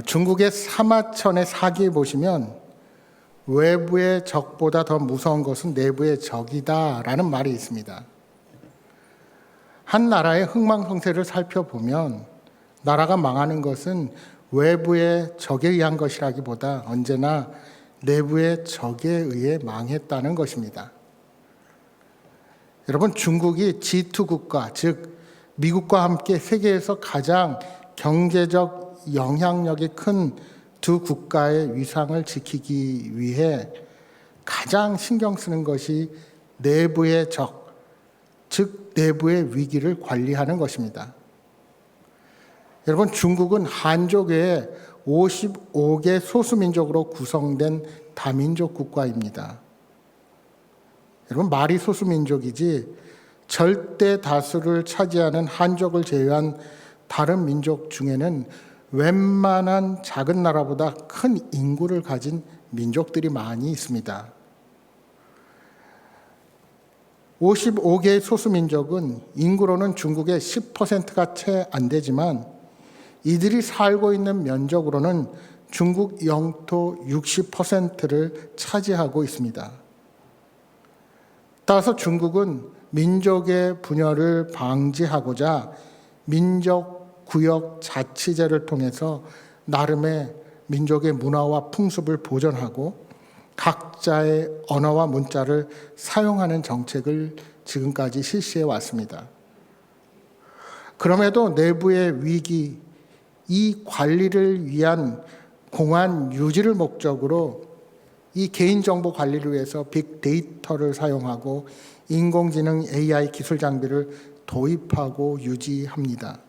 중국의 사마천의 사기에 보시면 외부의 적보다 더 무서운 것은 내부의 적이다라는 말이 있습니다. 한 나라의 흥망성쇠를 살펴보면 나라가 망하는 것은 외부의 적에 의한 것이라기보다 언제나 내부의 적에 의해 망했다는 것입니다. 여러분, 중국이 G2 국가, 즉 미국과 함께 세계에서 가장 경제적 영향력이 큰 두 국가의 위상을 지키기 위해 가장 신경 쓰는 것이 내부의 적, 즉 내부의 위기를 관리하는 것입니다. 여러분, 중국은 한족 외에 55개 소수민족으로 구성된 다민족 국가입니다. 여러분, 말이 소수민족이지 절대 다수를 차지하는 한족을 제외한 다른 민족 중에는 웬만한 작은 나라보다 큰 인구를 가진 민족들이 많이 있습니다. 55개의 소수민족은 인구로는 중국의 10%가 채 안 되지만 이들이 살고 있는 면적으로는 중국 영토 60%를 차지하고 있습니다. 따라서 중국은 민족의 분열을 방지하고자 민족 구역 자치제를 통해서 나름의 민족의 문화와 풍습을 보존하고 각자의 언어와 문자를 사용하는 정책을 지금까지 실시해 왔습니다. 그럼에도 내부의 위기, 이 관리를 위한 공안 유지를 목적으로 이 개인정보 관리를 위해서 빅데이터를 사용하고 인공지능 AI 기술 장비를 도입하고 유지합니다.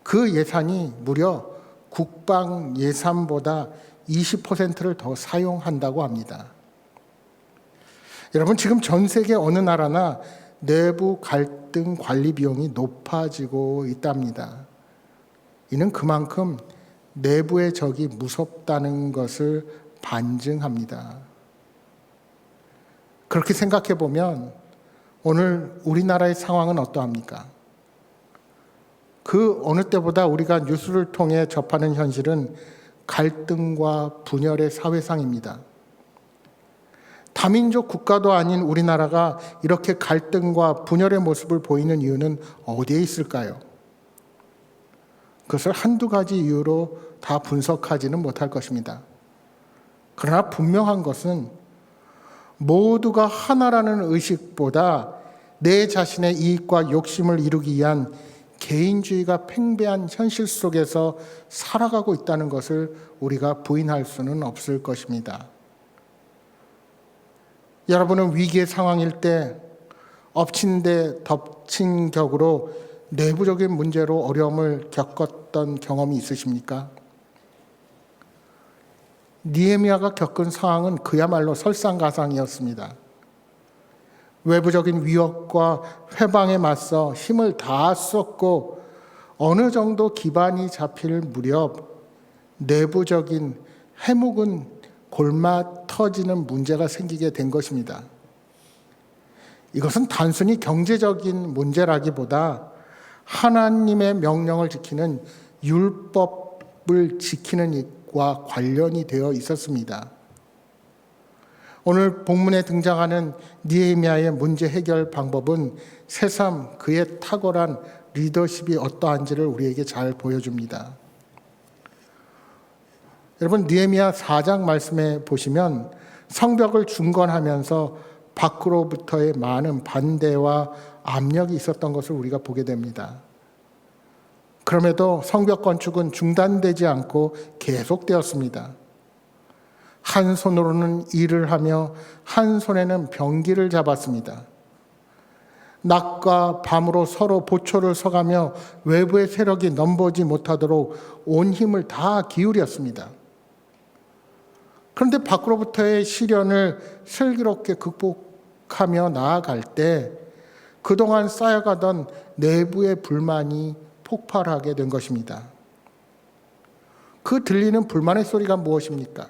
그 예산이 무려 국방 예산보다 20%를 더 사용한다고 합니다. 여러분, 지금 전 세계 어느 나라나 내부 갈등 관리 비용이 높아지고 있답니다. 이는 그만큼 내부의 적이 무섭다는 것을 반증합니다. 그렇게 생각해 보면 오늘 우리나라의 상황은 어떠합니까? 그 어느 때보다 우리가 뉴스를 통해 접하는 현실은 갈등과 분열의 사회상입니다. 다민족 국가도 아닌 우리나라가 이렇게 갈등과 분열의 모습을 보이는 이유는 어디에 있을까요? 그것을 한두 가지 이유로 다 분석하지는 못할 것입니다. 그러나 분명한 것은 모두가 하나라는 의식보다 내 자신의 이익과 욕심을 이루기 위한 개인주의가 팽배한 현실 속에서 살아가고 있다는 것을 우리가 부인할 수는 없을 것입니다. 여러분은 위기의 상황일 때 엎친 데 덮친 격으로 내부적인 문제로 어려움을 겪었던 경험이 있으십니까? 느헤미야가 겪은 상황은 그야말로 설상가상이었습니다. 외부적인 위협과 회방에 맞서 힘을 다 썼고 어느 정도 기반이 잡힐 무렵 내부적인 해묵은 골마 터지는 문제가 생기게 된 것입니다. 이것은 단순히 경제적인 문제라기보다 하나님의 명령을 지키는 율법을 지키는 일과 관련이 되어 있었습니다. 오늘 본문에 등장하는 느헤미야의 문제 해결 방법은 새삼 그의 탁월한 리더십이 어떠한지를 우리에게 잘 보여줍니다. 여러분, 느헤미야 4장 말씀에 보시면 성벽을 중건하면서 밖으로부터의 많은 반대와 압력이 있었던 것을 우리가 보게 됩니다. 그럼에도 성벽 건축은 중단되지 않고 계속되었습니다. 한 손으로는 일을 하며 한 손에는 병기를 잡았습니다. 낮과 밤으로 서로 보초를 서가며 외부의 세력이 넘보지 못하도록 온 힘을 다 기울였습니다. 그런데 밖으로부터의 시련을 슬기롭게 극복하며 나아갈 때 그동안 쌓여가던 내부의 불만이 폭발하게 된 것입니다. 그 들리는 불만의 소리가 무엇입니까?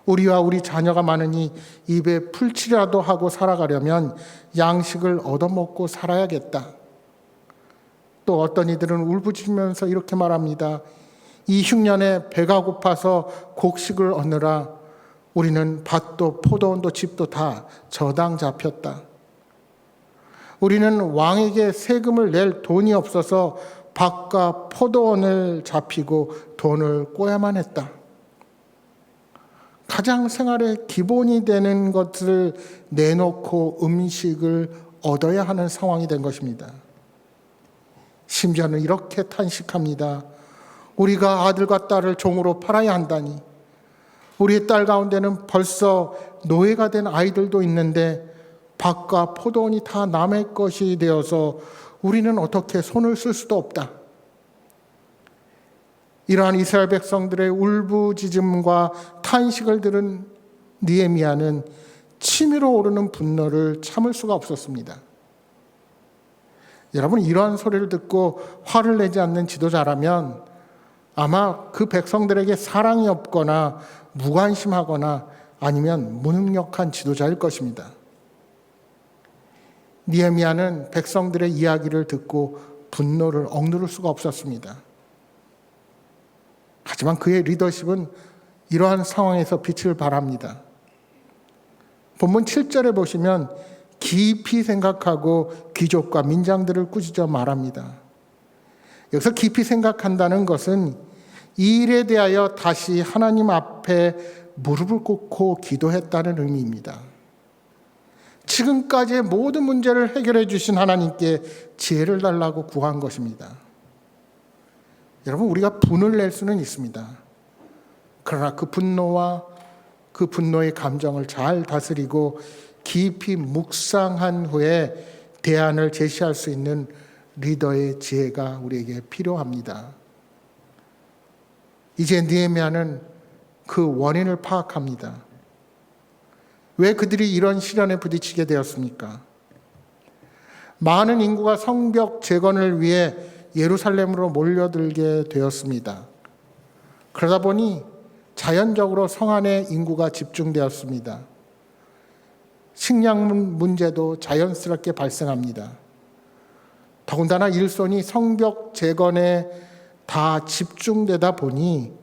우리와 우리 자녀가 많으니 입에 풀칠이라도 하고 살아가려면 양식을 얻어먹고 살아야겠다. 또 어떤 이들은 울부짖으면서 이렇게 말합니다. 이 흉년에 배가 고파서 곡식을 얻느라 우리는 밭도 포도원도 집도 다 저당 잡혔다. 우리는 왕에게 세금을 낼 돈이 없어서 밭과 포도원을 잡히고 돈을 꿔야만 했다. 가장 생활의 기본이 되는 것을 내놓고 음식을 얻어야 하는 상황이 된 것입니다. 심지어는 이렇게 탄식합니다. 우리가 아들과 딸을 종으로 팔아야 한다니. 우리의 딸 가운데는 벌써 노예가 된 아이들도 있는데 밭과 포도원이 다 남의 것이 되어서 우리는 어떻게 손을 쓸 수도 없다. 이러한 이스라엘 백성들의 울부짖음과 탄식을 들은 느헤미야는 치밀어 오르는 분노를 참을 수가 없었습니다. 여러분, 이러한 소리를 듣고 화를 내지 않는 지도자라면 아마 그 백성들에게 사랑이 없거나 무관심하거나 아니면 무능력한 지도자일 것입니다. 느헤미야는 백성들의 이야기를 듣고 분노를 억누를 수가 없었습니다. 하지만 그의 리더십은 이러한 상황에서 빛을 발합니다. 본문 7절에 보시면 깊이 생각하고 귀족과 민장들을 꾸짖어 말합니다. 여기서 깊이 생각한다는 것은 이 일에 대하여 다시 하나님 앞에 무릎을 꿇고 기도했다는 의미입니다. 지금까지의 모든 문제를 해결해 주신 하나님께 지혜를 달라고 구한 것입니다. 여러분, 우리가 분을 낼 수는 있습니다. 그러나 그 분노와 그 분노의 감정을 잘 다스리고 깊이 묵상한 후에 대안을 제시할 수 있는 리더의 지혜가 우리에게 필요합니다. 이제 느헤미야는 그 원인을 파악합니다. 왜 그들이 이런 시련에 부딪히게 되었습니까? 많은 인구가 성벽 재건을 위해 예루살렘으로 몰려들게 되었습니다. 그러다 보니 자연적으로 성 안에 인구가 집중되었습니다. 식량 문제도 자연스럽게 발생합니다. 더군다나 일손이 성벽 재건에 다 집중되다 보니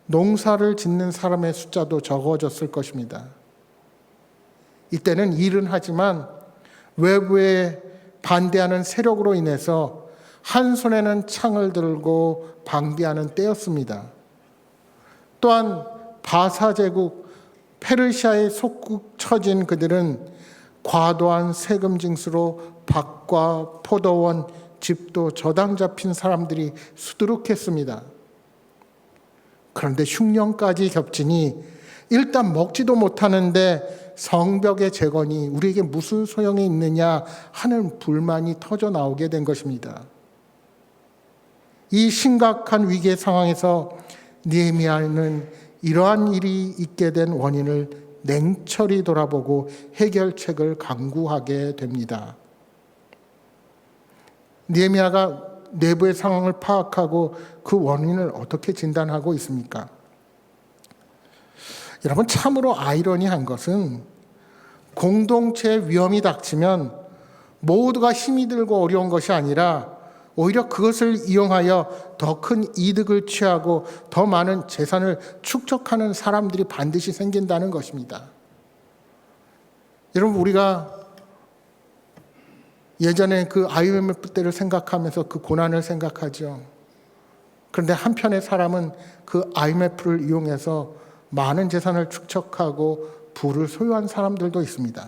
농사를 짓는 사람의 숫자도 적어졌을 것입니다. 이때는 일은 하지만 외부에 반대하는 세력으로 인해서 한 손에는 창을 들고 방비하는 때였습니다. 또한 바사 제국 페르시아의 속국 처진 그들은 과도한 세금 징수로 밭과 포도원, 집도 저당 잡힌 사람들이 수두룩했습니다. 그런데 흉년까지 겹치니 일단 먹지도 못하는데 성벽의 재건이 우리에게 무슨 소용이 있느냐 하는 불만이 터져 나오게 된 것입니다. 이 심각한 위기의 상황에서 느헤미야는 이러한 일이 있게 된 원인을 냉철히 돌아보고 해결책을 강구하게 됩니다. 느헤미야가 내부의 상황을 파악하고 그 원인을 어떻게 진단하고 있습니까? 여러분, 참으로 아이러니한 것은 공동체의 위험이 닥치면 모두가 힘이 들고 어려운 것이 아니라 오히려 그것을 이용하여 더 큰 이득을 취하고 더 많은 재산을 축적하는 사람들이 반드시 생긴다는 것입니다. 여러분, 우리가 예전에 그 IMF 때를 생각하면서 그 고난을 생각하죠. 그런데 한편의 사람은 그 IMF를 이용해서 많은 재산을 축적하고 부를 소유한 사람들도 있습니다.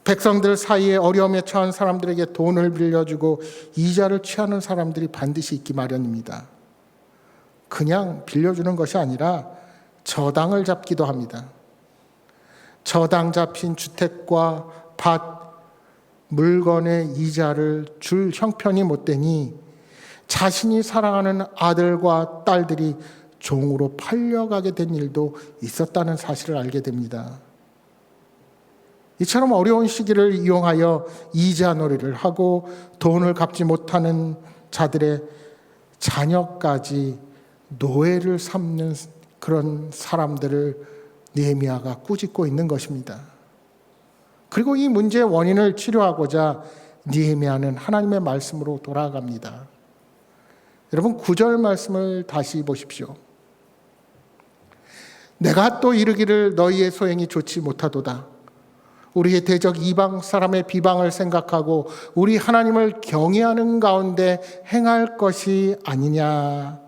백성들 사이에 어려움에 처한 사람들에게 돈을 빌려주고 이자를 취하는 사람들이 반드시 있기 마련입니다. 그냥 빌려주는 것이 아니라 저당을 잡기도 합니다. 저당 잡힌 주택과 밭, 물건의 이자를 줄 형편이 못 되니 자신이 사랑하는 아들과 딸들이 종으로 팔려가게 된 일도 있었다는 사실을 알게 됩니다. 이처럼 어려운 시기를 이용하여 이자 놀이를 하고 돈을 갚지 못하는 자들의 자녀까지 노예를 삼는 그런 사람들을 느헤미야가 꾸짖고 있는 것입니다. 그리고 이 문제의 원인을 치료하고자 느헤미야는 하나님의 말씀으로 돌아갑니다. 여러분 9절 말씀을 다시 보십시오. 내가 또 이르기를 너희의 소행이 좋지 못하도다. 우리의 대적 이방 사람의 비방을 생각하고 우리 하나님을 경외하는 가운데 행할 것이 아니냐.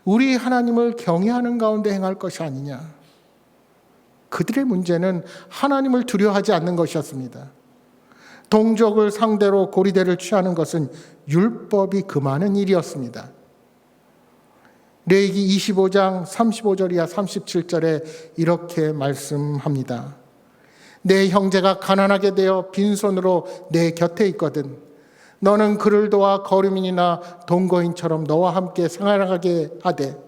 우리 하나님을 경외하는 가운데 행할 것이 아니냐. 그들의 문제는 하나님을 두려워하지 않는 것이었습니다. 동족을 상대로 고리대를 취하는 것은 율법이 금하는 일이었습니다. 레위기 25장 35절 이하 37절에 이렇게 말씀합니다. 내 형제가 가난하게 되어 빈손으로 내 곁에 있거든 너는 그를 도와 거류민이나 동거인처럼 너와 함께 생활하게 하되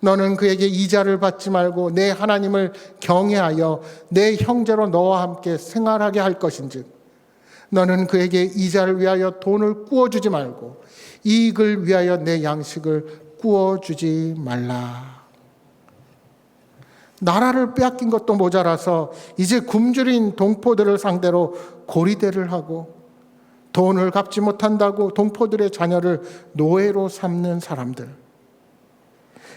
너는 그에게 이자를 받지 말고 내 하나님을 경외하여 내 형제로 너와 함께 생활하게 할 것인즉 너는 그에게 이자를 위하여 돈을 구워주지 말고 이익을 위하여 내 양식을 구워주지 말라. 나라를 빼앗긴 것도 모자라서 이제 굶주린 동포들을 상대로 고리대를 하고 돈을 갚지 못한다고 동포들의 자녀를 노예로 삼는 사람들,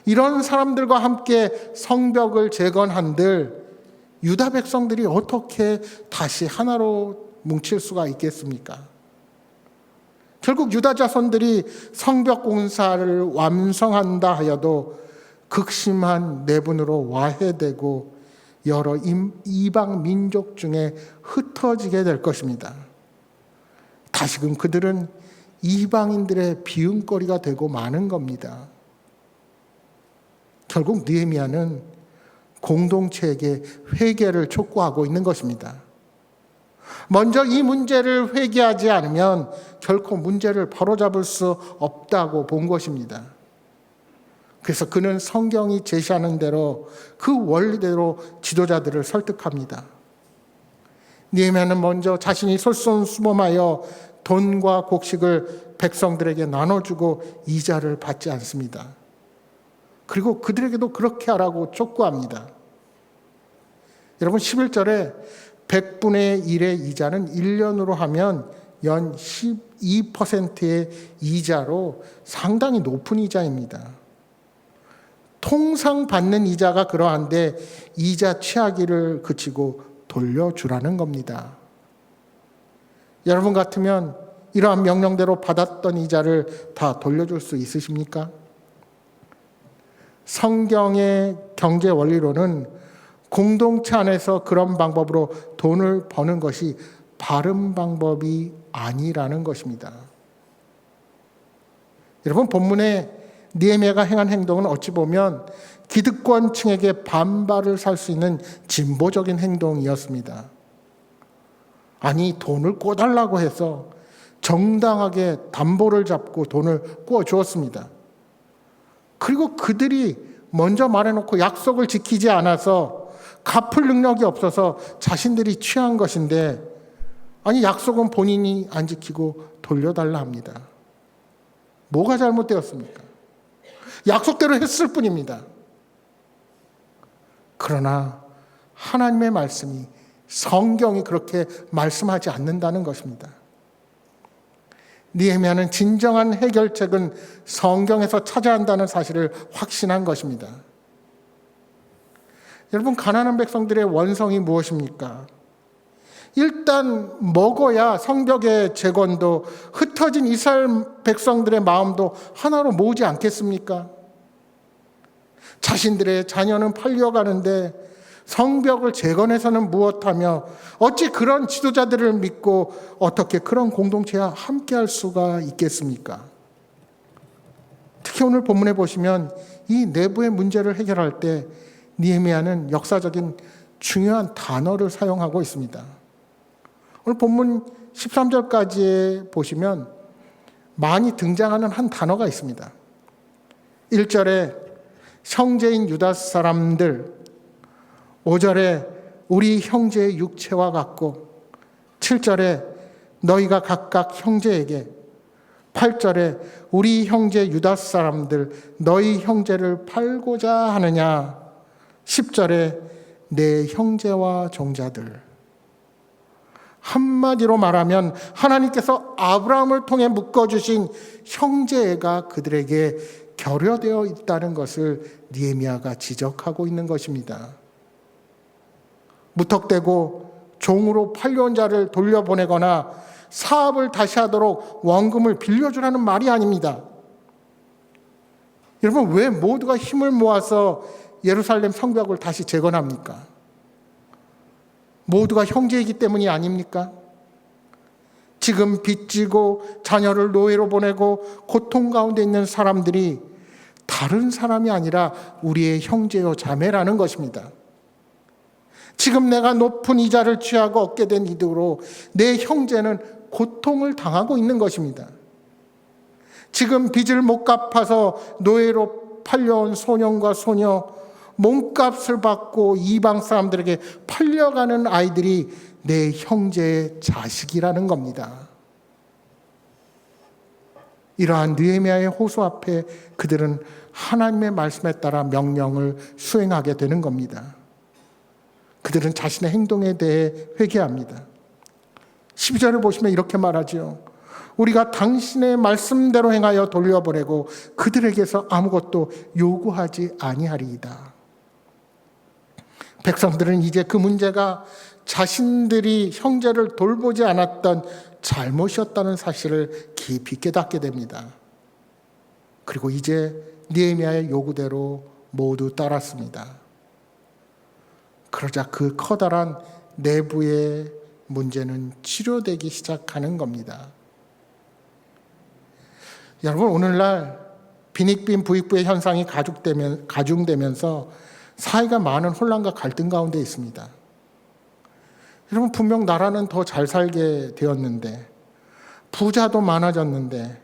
이런 사람들과 함께 성벽을 재건한들 유다 백성들이 어떻게 다시 하나로 뭉칠 수가 있겠습니까? 결국 유다 자손들이 성벽 공사를 완성한다 하여도 극심한 내분으로 와해되고 여러 이방 민족 중에 흩어지게 될 것입니다. 다시금 그들은 이방인들의 비웃거리가 되고 마는 겁니다. 결국 느헤미야는 공동체에게 회개를 촉구하고 있는 것입니다. 먼저 이 문제를 회개하지 않으면 결코 문제를 바로잡을 수 없다고 본 것입니다. 그래서 그는 성경이 제시하는 대로 그 원리대로 지도자들을 설득합니다. 느헤미야는 먼저 자신이 솔선수범하여 돈과 곡식을 백성들에게 나눠주고 이자를 받지 않습니다. 그리고 그들에게도 그렇게 하라고 촉구합니다. 여러분 11절에 100분의 1의 이자는 1년으로 하면 연 12%의 이자로 상당히 높은 이자입니다. 통상 받는 이자가 그러한데 이자 취하기를 그치고 돌려주라는 겁니다. 여러분 같으면 이러한 명령대로 받았던 이자를 다 돌려줄 수 있으십니까? 성경의 경제 원리로는 공동체 안에서 그런 방법으로 돈을 버는 것이 바른 방법이 아니라는 것입니다. 여러분 본문에 느헤미야가 행한 행동은 어찌 보면 기득권층에게 반발을 살 수 있는 진보적인 행동이었습니다. 아니 돈을 꿔달라고 해서 정당하게 담보를 잡고 돈을 꿔주었습니다. 그리고 그들이 먼저 말해놓고 약속을 지키지 않아서 갚을 능력이 없어서 자신들이 취한 것인데 아니 약속은 본인이 안 지키고 돌려달라 합니다. 뭐가 잘못되었습니까? 약속대로 했을 뿐입니다. 그러나 하나님의 말씀이 성경이 그렇게 말씀하지 않는다는 것입니다. 느헤미야는 진정한 해결책은 성경에서 찾아야 한다는 사실을 확신한 것입니다. 여러분 가나안 백성들의 원성이 무엇입니까? 일단 먹어야 성벽의 재건도 흩어진 이스라엘 백성들의 마음도 하나로 모으지 않겠습니까? 자신들의 자녀는 팔려가는데 성벽을 재건해서는 무엇하며 어찌 그런 지도자들을 믿고 어떻게 그런 공동체와 함께할 수가 있겠습니까? 특히 오늘 본문에 보시면 이 내부의 문제를 해결할 때 느헤미야는 역사적인 중요한 단어를 사용하고 있습니다. 오늘 본문 13절까지 보시면 많이 등장하는 한 단어가 있습니다. 1절에 형제인 유다 사람들, 5절에 우리 형제의 육체와 같고 7절에 너희가 각각 형제에게 8절에 우리 형제 유다 사람들 너희 형제를 팔고자 하느냐 10절에 내 형제와 종자들 한마디로 말하면 하나님께서 아브라함을 통해 묶어주신 형제애가 그들에게 결여되어 있다는 것을 느헤미야가 지적하고 있는 것입니다. 무턱대고 종으로 팔려온 자를 돌려보내거나 사업을 다시 하도록 원금을 빌려주라는 말이 아닙니다. 여러분, 왜 모두가 힘을 모아서 예루살렘 성벽을 다시 재건합니까? 모두가 형제이기 때문이 아닙니까? 지금 빚지고 자녀를 노예로 보내고 고통 가운데 있는 사람들이 다른 사람이 아니라 우리의 형제요 자매라는 것입니다. 지금 내가 높은 이자를 취하고 얻게 된 이득으로 내 형제는 고통을 당하고 있는 것입니다. 지금 빚을 못 갚아서 노예로 팔려온 소년과 소녀, 몸값을 받고 이방 사람들에게 팔려가는 아이들이 내 형제의 자식이라는 겁니다. 이러한 느헤미야의 호소 앞에 그들은 하나님의 말씀에 따라 명령을 수행하게 되는 겁니다. 그들은 자신의 행동에 대해 회개합니다. 12절을 보시면 이렇게 말하죠. 우리가 당신의 말씀대로 행하여 돌려보내고 그들에게서 아무것도 요구하지 아니하리이다. 백성들은 이제 그 문제가 자신들이 형제를 돌보지 않았던 잘못이었다는 사실을 깊이 깨닫게 됩니다. 그리고 이제 느헤미야의 요구대로 모두 따랐습니다. 그러자 그 커다란 내부의 문제는 치료되기 시작하는 겁니다. 여러분, 오늘날 빈익빈 부익부의 현상이 가중되면서 사회가 많은 혼란과 갈등 가운데 있습니다. 여러분, 분명 나라는 더 잘 살게 되었는데, 부자도 많아졌는데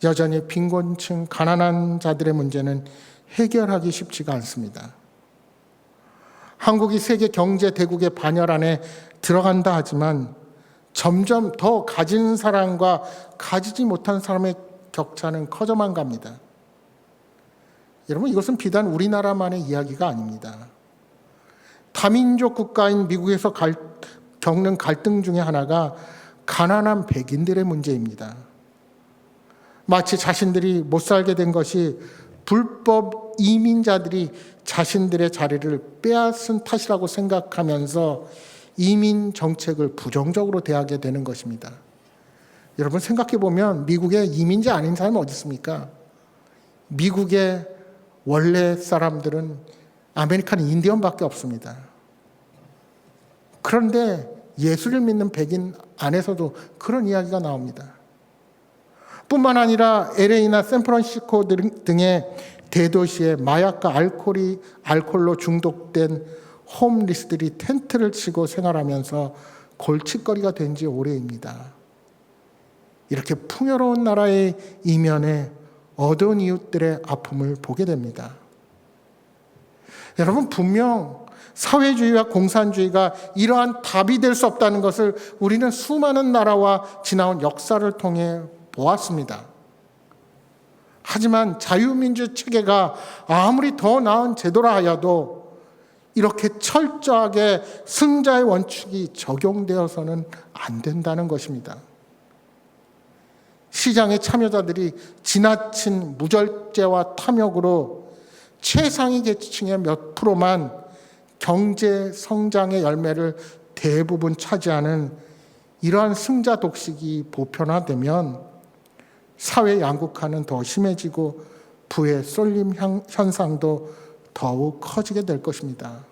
여전히 빈곤층, 가난한 자들의 문제는 해결하기 쉽지가 않습니다. 한국이 세계 경제 대국의 반열 안에 들어간다 하지만 점점 더 가진 사람과 가지지 못한 사람의 격차는 커져만 갑니다. 여러분, 이것은 비단 우리나라만의 이야기가 아닙니다. 다민족 국가인 미국에서 겪는 갈등 중에 하나가 가난한 백인들의 문제입니다. 마치 자신들이 못 살게 된 것이 불법 이민자들이 자신들의 자리를 빼앗은 탓이라고 생각하면서 이민 정책을 부정적으로 대하게 되는 것입니다. 여러분, 생각해 보면 미국에 이민자 아닌 사람이 어디 있습니까? 미국의 원래 사람들은 아메리칸 인디언밖에 없습니다. 그런데 예수를 믿는 백인 안에서도 그런 이야기가 나옵니다. 뿐만 아니라 LA나 샌프란시스코 등의 대도시에 마약과 알코올로 중독된 홈리스들이 텐트를 치고 생활하면서 골칫거리가 된 지 오래입니다. 이렇게 풍요로운 나라의 이면에 어두운 이웃들의 아픔을 보게 됩니다. 여러분, 분명 사회주의와 공산주의가 이러한 답이 될 수 없다는 것을 우리는 수많은 나라와 지나온 역사를 통해 보았습니다. 하지만 자유민주 체계가 아무리 더 나은 제도라 하여도 이렇게 철저하게 승자의 원칙이 적용되어서는 안 된다는 것입니다. 시장의 참여자들이 지나친 무절제와 탐욕으로 최상위 계층의 몇 프로만 경제 성장의 열매를 대부분 차지하는 이러한 승자 독식이 보편화되면 사회 양극화는 더 심해지고 부의 쏠림 현상도 더욱 커지게 될 것입니다.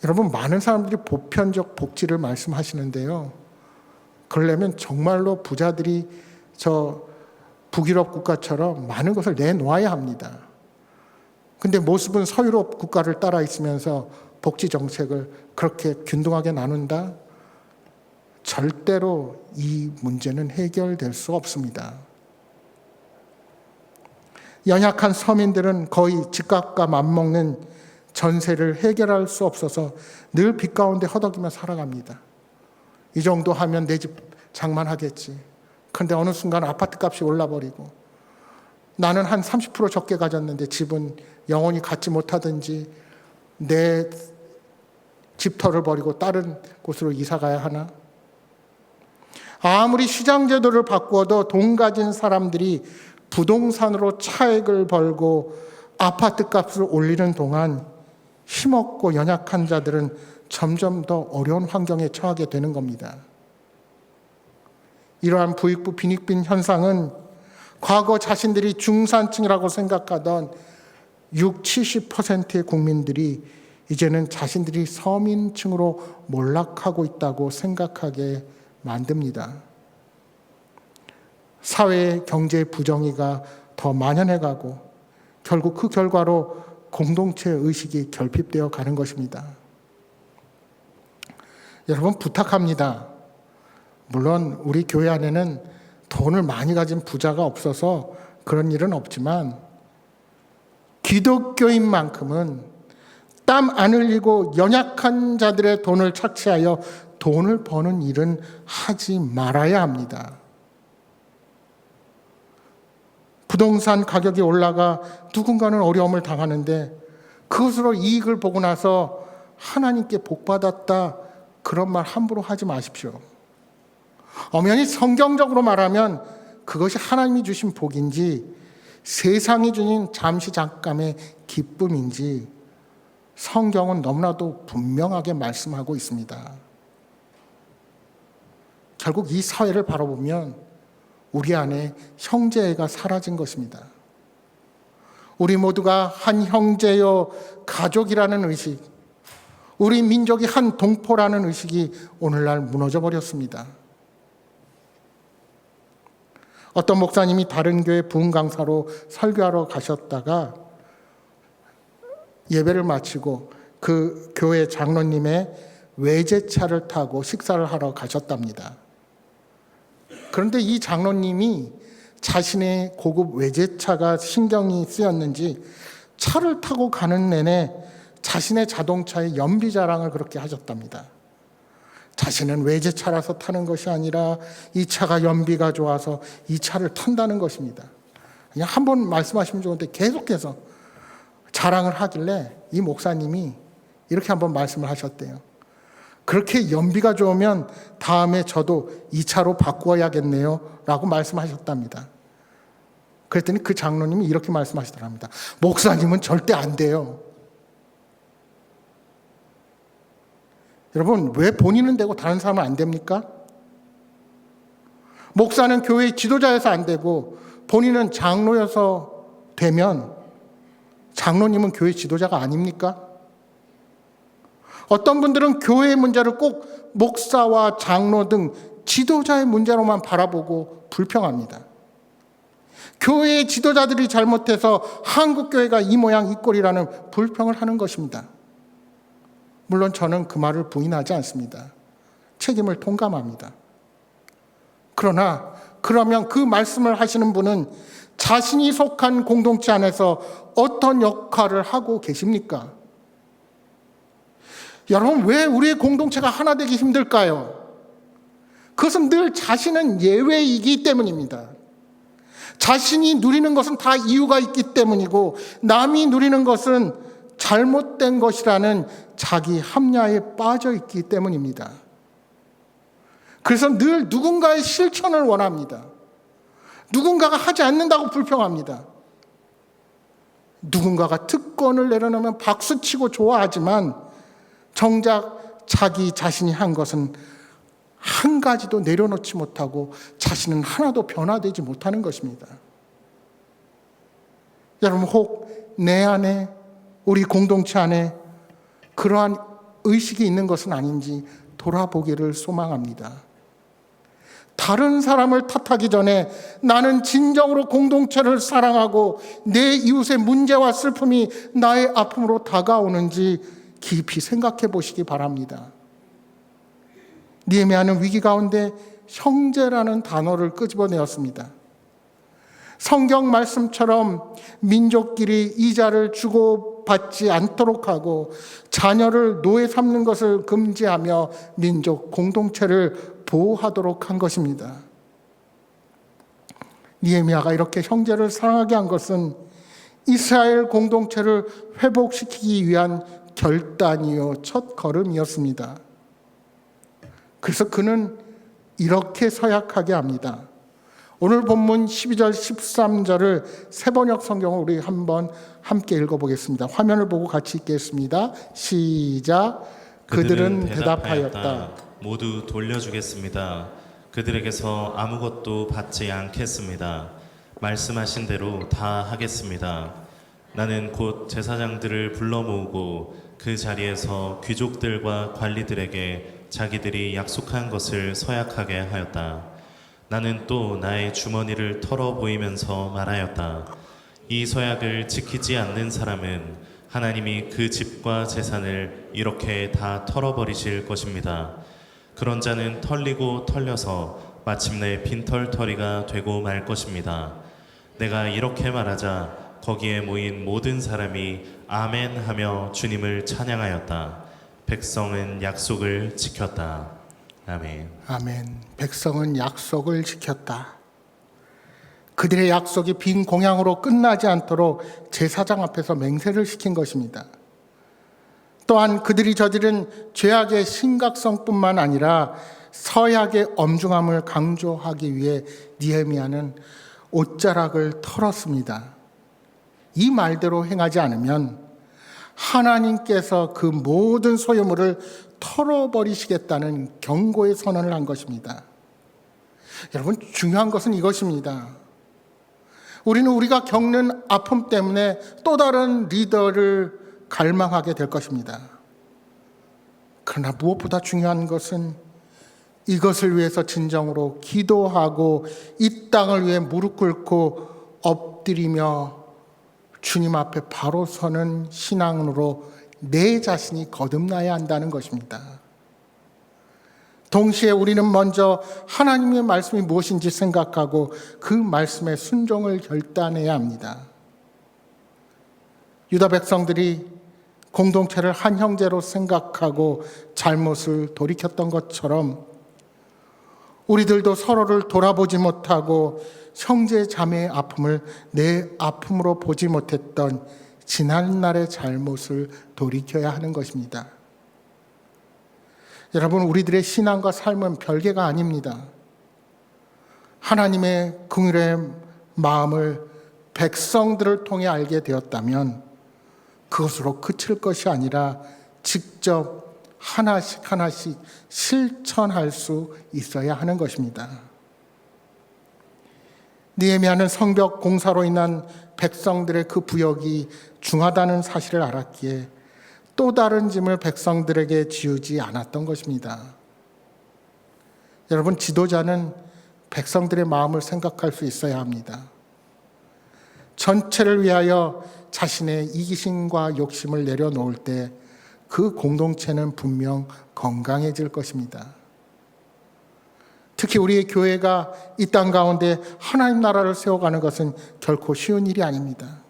여러분, 많은 사람들이 보편적 복지를 말씀하시는데요. 그러려면 정말로 부자들이 저 북유럽 국가처럼 많은 것을 내놓아야 합니다. 근데 모습은 서유럽 국가를 따라 있으면서 복지 정책을 그렇게 균등하게 나눈다? 절대로 이 문제는 해결될 수 없습니다. 연약한 서민들은 거의 집값과 맞먹는 전세를 해결할 수 없어서 늘 빚 가운데 허덕이며 살아갑니다. 이 정도 하면 내 집 장만하겠지. 그런데 어느 순간 아파트 값이 올라버리고 나는 한 30% 적게 가졌는데 집은 영원히 갖지 못하든지 내 집터를 버리고 다른 곳으로 이사 가야 하나? 아무리 시장제도를 바꾸어도 돈 가진 사람들이 부동산으로 차익을 벌고 아파트 값을 올리는 동안 힘없고 연약한 자들은 점점 더 어려운 환경에 처하게 되는 겁니다. 이러한 부익부 빈익빈 현상은 과거 자신들이 중산층이라고 생각하던 60-70%의 국민들이 이제는 자신들이 서민층으로 몰락하고 있다고 생각하게 만듭니다. 사회의 경제 부정의가 더 만연해가고 결국 그 결과로 공동체 의식이 결핍되어 가는 것입니다. 여러분 부탁합니다. 물론 우리 교회 안에는 돈을 많이 가진 부자가 없어서 그런 일은 없지만 기독교인만큼은 땀 안 흘리고 연약한 자들의 돈을 착취하여 돈을 버는 일은 하지 말아야 합니다. 부동산 가격이 올라가 누군가는 어려움을 당하는데 그것으로 이익을 보고 나서 하나님께 복받았다 그런 말 함부로 하지 마십시오. 엄연히 성경적으로 말하면 그것이 하나님이 주신 복인지 세상이 주는 잠시 잠깐의 기쁨인지 성경은 너무나도 분명하게 말씀하고 있습니다. 결국 이 사회를 바라보면 우리 안에 형제애가 사라진 것입니다. 우리 모두가 한 형제요 가족이라는 의식, 우리 민족이 한 동포라는 의식이 오늘날 무너져 버렸습니다. 어떤 목사님이 다른 교회 부흥 강사로 설교하러 가셨다가 예배를 마치고 그 교회 장로님의 외제차를 타고 식사를 하러 가셨답니다. 그런데 이 장로님이 자신의 고급 외제차가 신경이 쓰였는지 차를 타고 가는 내내 자신의 자동차의 연비 자랑을 그렇게 하셨답니다. 자신은 외제차라서 타는 것이 아니라 이 차가 연비가 좋아서 이 차를 탄다는 것입니다. 그냥 한 번 말씀하시면 좋은데 계속해서 자랑을 하길래 이 목사님이 이렇게 한번 말씀을 하셨대요. 그렇게 연비가 좋으면 다음에 저도 이 차로 바꾸어야겠네요 라고 말씀하셨답니다. 그랬더니 그 장로님이 이렇게 말씀하시더랍니다. 목사님은 절대 안 돼요. 여러분, 왜 본인은 되고 다른 사람은 안 됩니까? 목사는 교회의 지도자여서 안 되고 본인은 장로여서 되면 장로님은 교회 지도자가 아닙니까? 어떤 분들은 교회의 문제를 꼭 목사와 장로 등 지도자의 문제로만 바라보고 불평합니다. 교회의 지도자들이 잘못해서 한국교회가 이 모양 이 꼴이라는 불평을 하는 것입니다. 물론 저는 그 말을 부인하지 않습니다. 책임을 통감합니다. 그러면 그 말씀을 하시는 분은 자신이 속한 공동체 안에서 어떤 역할을 하고 계십니까? 여러분, 왜 우리의 공동체가 하나 되기 힘들까요? 그것은 늘 자신은 예외이기 때문입니다. 자신이 누리는 것은 다 이유가 있기 때문이고 남이 누리는 것은 잘못된 것이라는 자기 합리화에 빠져 있기 때문입니다. 그래서 늘 누군가의 실천을 원합니다. 누군가가 하지 않는다고 불평합니다. 누군가가 특권을 내려놓으면 박수치고 좋아하지만 정작 자기 자신이 한 것은 한 가지도 내려놓지 못하고 자신은 하나도 변화되지 못하는 것입니다. 여러분, 혹 내 안에, 우리 공동체 안에 그러한 의식이 있는 것은 아닌지 돌아보기를 소망합니다. 다른 사람을 탓하기 전에 나는 진정으로 공동체를 사랑하고 내 이웃의 문제와 슬픔이 나의 아픔으로 다가오는지 깊이 생각해 보시기 바랍니다. 느헤미야는 위기 가운데 형제라는 단어를 끄집어내었습니다. 성경 말씀처럼 민족끼리 이자를 주고받지 않도록 하고 자녀를 노예 삼는 것을 금지하며 민족 공동체를 보호하도록 한 것입니다. 느헤미야가 이렇게 형제를 사랑하게 한 것은 이스라엘 공동체를 회복시키기 위한 결단이요 첫 걸음이었습니다. 그래서 그는 이렇게 서약하게 합니다. 오늘 본문 12절 13절을 세번역 성경을 우리 한번 함께 읽어보겠습니다. 화면을 보고 같이 읽겠습니다. 시작. 그들은 대답하였다. 모두 돌려주겠습니다. 그들에게서 아무것도 받지 않겠습니다. 말씀하신 대로 다 하겠습니다. 나는 곧 제사장들을 불러 모으고 그 자리에서 귀족들과 관리들에게 자기들이 약속한 것을 서약하게 하였다. 나는 또 나의 주머니를 털어 보이면서 말하였다. 이 서약을 지키지 않는 사람은 하나님이 그 집과 재산을 이렇게 다 털어버리실 것입니다. 그런 자는 털리고 털려서 마침내 빈털터리가 되고 말 것입니다. 내가 이렇게 말하자 거기에 모인 모든 사람이 아멘 하며 주님을 찬양하였다. 백성은 약속을 지켰다. 아멘. 아멘. 백성은 약속을 지켰다. 그들의 약속이 빈 공양으로 끝나지 않도록 제사장 앞에서 맹세를 시킨 것입니다. 또한 그들이 저지른 죄악의 심각성뿐만 아니라 서약의 엄중함을 강조하기 위해 느헤미야는 옷자락을 털었습니다. 이 말대로 행하지 않으면 하나님께서 그 모든 소유물을 털어버리시겠다는 경고의 선언을 한 것입니다. 여러분, 중요한 것은 이것입니다. 우리는 우리가 겪는 아픔 때문에 또 다른 리더를 갈망하게 될 것입니다. 그러나 무엇보다 중요한 것은 이것을 위해서 진정으로 기도하고 이 땅을 위해 무릎 꿇고 엎드리며 주님 앞에 바로 서는 신앙으로 내 자신이 거듭나야 한다는 것입니다. 동시에 우리는 먼저 하나님의 말씀이 무엇인지 생각하고 그 말씀에 순종을 결단해야 합니다. 유다 백성들이 공동체를 한 형제로 생각하고 잘못을 돌이켰던 것처럼 우리들도 서로를 돌아보지 못하고 형제 자매의 아픔을 내 아픔으로 보지 못했던 지난날의 잘못을 돌이켜야 하는 것입니다. 여러분, 우리들의 신앙과 삶은 별개가 아닙니다. 하나님의 긍휼의 마음을 백성들을 통해 알게 되었다면 그것으로 그칠 것이 아니라 직접 하나씩 하나씩 실천할 수 있어야 하는 것입니다. 느헤미야는 성벽 공사로 인한 백성들의 그 부역이 중하다는 사실을 알았기에 또 다른 짐을 백성들에게 지우지 않았던 것입니다. 여러분, 지도자는 백성들의 마음을 생각할 수 있어야 합니다. 전체를 위하여 자신의 이기심과 욕심을 내려놓을 때 그 공동체는 분명 건강해질 것입니다. 특히 우리의 교회가 이 땅 가운데 하나님 나라를 세워가는 것은 결코 쉬운 일이 아닙니다.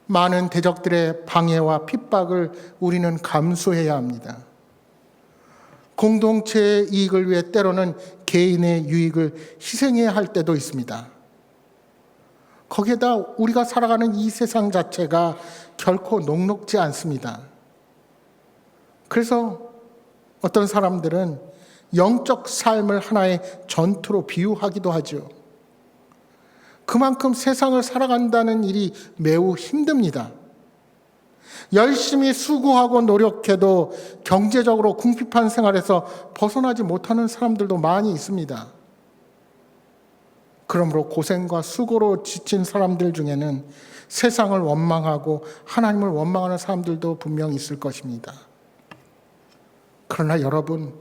많은 대적들의 방해와 핍박을 우리는 감수해야 합니다. 공동체의 이익을 위해 때로는 개인의 유익을 희생해야 할 때도 있습니다. 거기에다 우리가 살아가는 이 세상 자체가 결코 녹록지 않습니다. 그래서 어떤 사람들은 영적 삶을 하나의 전투로 비유하기도 하죠. 그만큼 세상을 살아간다는 일이 매우 힘듭니다. 열심히 수고하고 노력해도 경제적으로 궁핍한 생활에서 벗어나지 못하는 사람들도 많이 있습니다. 그러므로 고생과 수고로 지친 사람들 중에는 세상을 원망하고 하나님을 원망하는 사람들도 분명 있을 것입니다. 그러나 여러분,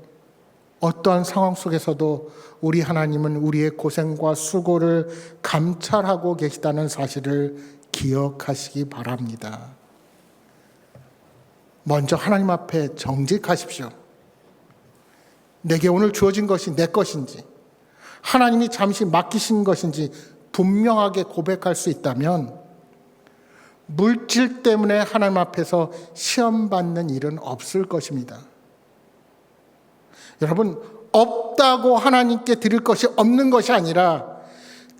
어떠한 상황 속에서도 우리 하나님은 우리의 고생과 수고를 감찰하고 계시다는 사실을 기억하시기 바랍니다. 먼저 하나님 앞에 정직하십시오. 내게 오늘 주어진 것이 내 것인지, 하나님이 잠시 맡기신 것인지 분명하게 고백할 수 있다면 물질 때문에 하나님 앞에서 시험받는 일은 없을 것입니다. 여러분, 없다고 하나님께 드릴 것이 없는 것이 아니라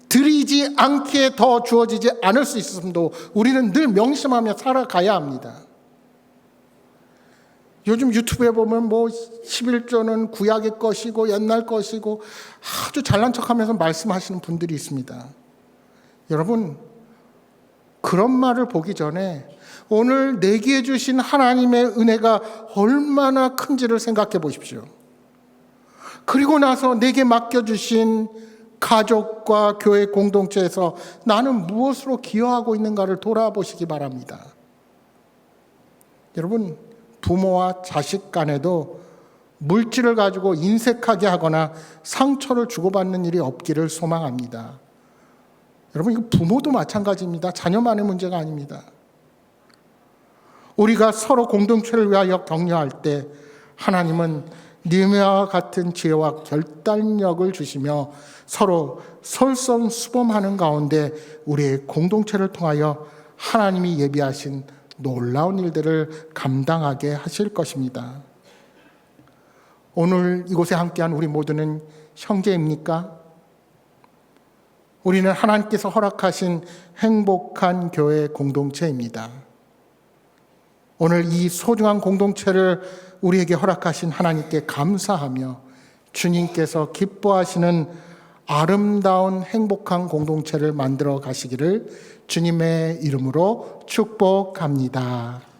드리지 않기에 더 주어지지 않을 수 있음도 우리는 늘 명심하며 살아가야 합니다. 요즘 유튜브에 보면 뭐 11조는 구약의 것이고 옛날 것이고 아주 잘난 척하면서 말씀하시는 분들이 있습니다. 여러분, 그런 말을 보기 전에 오늘 내게 주신 하나님의 은혜가 얼마나 큰지를 생각해 보십시오. 그리고 나서 내게 맡겨주신 가족과 교회 공동체에서 나는 무엇으로 기여하고 있는가를 돌아보시기 바랍니다. 여러분, 부모와 자식 간에도 물질을 가지고 인색하게 하거나 상처를 주고받는 일이 없기를 소망합니다. 여러분, 이거 부모도 마찬가지입니다. 자녀만의 문제가 아닙니다. 우리가 서로 공동체를 위하여 격려할 때 하나님은 느헤미야와 같은 지혜와 결단력을 주시며 서로 솔선수범하는 가운데 우리의 공동체를 통하여 하나님이 예비하신 놀라운 일들을 감당하게 하실 것입니다. 오늘 이곳에 함께한 우리 모두는 형제입니까? 우리는 하나님께서 허락하신 행복한 교회 공동체입니다. 오늘 이 소중한 공동체를 우리에게 허락하신 하나님께 감사하며 주님께서 기뻐하시는 아름다운 행복한 공동체를 만들어 가시기를 주님의 이름으로 축복합니다.